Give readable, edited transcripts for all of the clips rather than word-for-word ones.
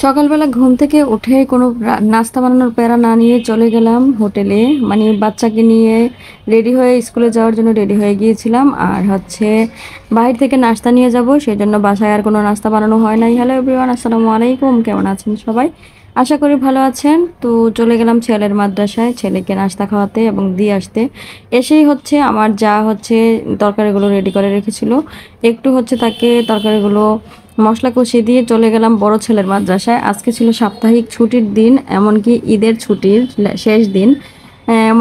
সকালবেলা ঘুম থেকে উঠে কোনো নাস্তা বানানোর প্যারা না নিয়ে চলে গেলাম হোটেলে। মানে বাচ্চাকে নিয়ে রেডি হয়ে স্কুলে যাওয়ার জন্য রেডি হয়ে গিয়েছিলাম। আর হচ্ছে বাহির থেকে নাস্তা নিয়ে যাব, সেজন্য বাসায় আর কোনো নাস্তা বানানো হয় নাই। হ্যালো এভরিওয়ান, আসসালামু আলাইকুম। কেমন আছেন সবাই? আশা করি ভালো আছেন। তো চলে গেলাম ছেলের মাদ্রাসায় ছেলেকে নাস্তা খাওয়াতে এবং দিয়ে আসতে। এসেই হচ্ছে আমার যা হচ্ছে তরকারিগুলো রেডি করে রেখেছিল, একটু হচ্ছে তাকে তরকারিগুলো মশলা কষিয়ে দিয়ে চলে গেলাম বড় ছেলের মাদ্রাসায়। আজকে ছিল সাপ্তাহিক ছুটির দিন, এমনকি ঈদের ছুটির শেষ দিন।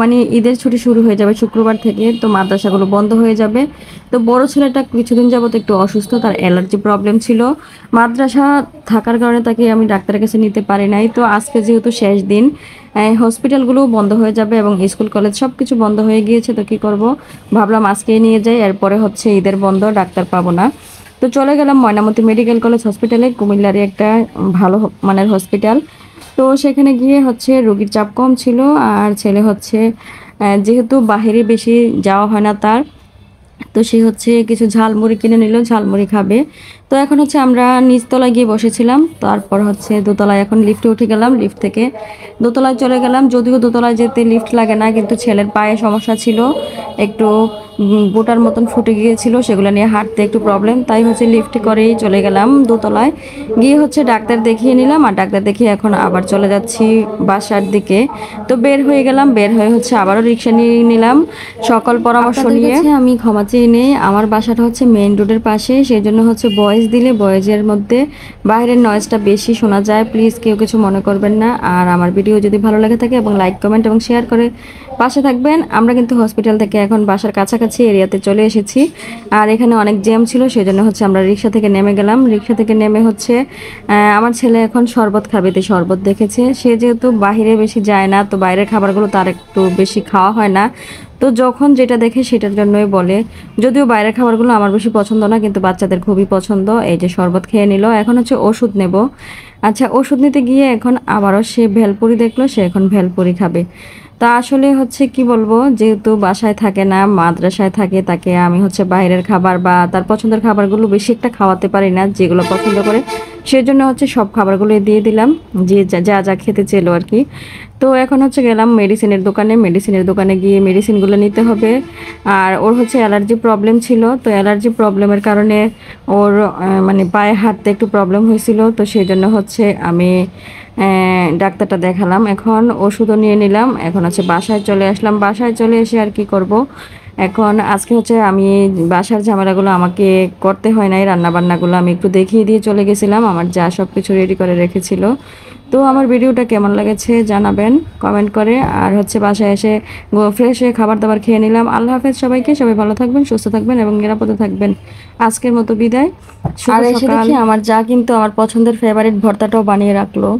মানে ঈদের ছুটি শুরু হয়ে যাবে শুক্রবার থেকে, তো মাদ্রাসাগুলো বন্ধ হয়ে যাবে। তো বড় ছেলেটা কিছুদিন যাবত একটু অসুস্থ, তার অ্যালার্জি প্রবলেম ছিল। মাদ্রাসা থাকার কারণে তাকে আমি ডাক্তারের কাছে নিতে পারি নাই। তো আজকে যেহেতু শেষ দিন, হসপিটালগুলোও বন্ধ হয়ে যাবে এবং স্কুল কলেজ সব কিছু বন্ধ হয়ে গিয়েছে। তো কী করব, ভাবলাম আজকেই নিয়ে যাই, এরপরে হচ্ছে ঈদের বন্ধ, ডাক্তার পাবো না। তো চলে গেলাম ময়নামতি মেডিকেল কলেজ হসপিটালে, কুমিল্লারই একটা ভালো মানের হসপিটাল। তো সেখানে গিয়ে হচ্ছে রোগীর চাপ কম ছিল। আর ছেলে হচ্ছে যেহেতু বাহিরে বেশি যাওয়া হয় না তার, তো সে হচ্ছে কিছু ঝালমুড়ি কিনে নিল, ঝালমুড়ি খাবে। তো এখন হচ্ছে আমরা নিচতলায় গিয়ে বসেছিলাম, তারপর হচ্ছে দোতলায় এখন লিফটে উঠে গেলাম, লিফট থেকে দোতলায় চলে গেলাম। যদিও দোতলায় যেতে লিফট লাগে না, কিন্তু ছেলের পায়ে সমস্যা ছিল, একটু বোটার মতন ফুটে গিয়েছিল, সেগুলো নিয়ে হাঁটতে একটু প্রবলেম, তাই হচ্ছে লিফটে করেই চলে গেলাম দোতলায়। গিয়ে হচ্ছে ডাক্তার দেখিয়ে নিলাম, আর ডাক্তার দেখিয়ে এখন আবার চলে যাচ্ছি বাসার দিকে। তো বের হয়ে গেলাম, বের হয়ে হচ্ছে আবারও রিক্সা নিয়ে নিলাম সকল পরামর্শ নিয়ে। আমি ক্ষমা চেয়ে নেই, আমার বাসাটা হচ্ছে মেইন রোডের পাশে, সেই জন্য হচ্ছে ভয়েস দিলে ভয়েসের মধ্যে বাইরের নয়েজটা বেশি শোনা যায়, প্লিজ কেউ কিছু মনে করবেন না। আর আমার ভিডিও যদি ভালো লাগে থাকে এবং লাইক কমেন্ট এবং শেয়ার করে পাশে থাকবেন। আমরা কিন্তু হসপিটাল থেকে এখন বাসার কাছাকাছি এরিয়াতে চলে এসেছি, আর এখানে অনেক জ্যাম ছিল, সেই জন্য হচ্ছে আমরা রিক্সা থেকে নেমে গেলাম। রিক্সা থেকে নেমে হচ্ছে আমার ছেলে এখন শরবত খাবে, তো শরবত দেখেছে। সে যেহেতু বাইরে বেশি যায় না, তো বাইরের খাবারগুলো তার একটু বেশি খাওয়া হয় না, তো যখন যেটা দেখে সেটার জন্যই বলে। যদিও বাইরের খাবারগুলো আমার বেশি পছন্দ না, কিন্তু বাচ্চাদের খুবই পছন্দ। এই যে শরবত খেয়ে নিল, এখন হচ্ছে ওষুধ নেব। আচ্ছা, ওষুধ নিতে গিয়ে এখন আবারও সে ভেলপুরি দেখলো, সে এখন ভেলপুরি খাবে। তা আসলে হচ্ছে কি বলবো, যেহেতু বাসায় থাকে না মাদ্রাসায় থাকে, তাকে আমি হচ্ছে বাইরের খাবার বা তার পছন্দের খাবারগুলো বেশি একটা খাওয়াতে পারি না, যেগুলো পছন্দ করে সেজন্য হচ্ছে সব খাবারগুলো দিয়ে দিলাম, যে যা যা খেতে চেলো আর কি। তো এখন হচ্ছে গেলাম মেডিসিনের দোকানে, মেডিসিনের দোকানে গিয়ে মেডিসিনগুলো নিতে হবে। আর ওর হচ্ছে অ্যালার্জি প্রবলেম ছিল, তো অ্যালার্জি প্রবলেমের কারণে ওর মানে পায়ে হাঁটতে একটু প্রবলেম হয়েছিল, তো সেই জন্য হচ্ছে আমি ডাক্তারটা দেখালাম, এখন ওষুধও নিয়ে নিলাম। এখন হচ্ছে বাসায় চলে আসলাম, বাসায় চলে এসে আর কি করব। এখন আজকে হচ্ছে আমি বাসার ঝামেলাগুলো আমাকে করতে হয় নাই, রান্নাবান্নাগুলো আমি একটু দেখিয়ে দিয়ে চলে গেছিলাম, আমার যা সব কিছু রেডি করে রেখেছিল। তো আমার ভিডিওটা কেমন লেগেছে জানাবেন কমেন্ট করে। আর হচ্ছে বাসায় এসে ফ্রেশ হয়ে খাবার দাবার খেয়ে নিলাম। আল্লাহ হাফেজ সবাইকে, সবাই ভালো থাকবেন, সুস্থ থাকবেন এবং নিরাপদে থাকবেন। আজকের মতো বিদায়। আর এসে দেখি আমার যা কিন্তু আমার পছন্দের ফেভারিট ভর্তাটাও বানিয়ে রাখলো।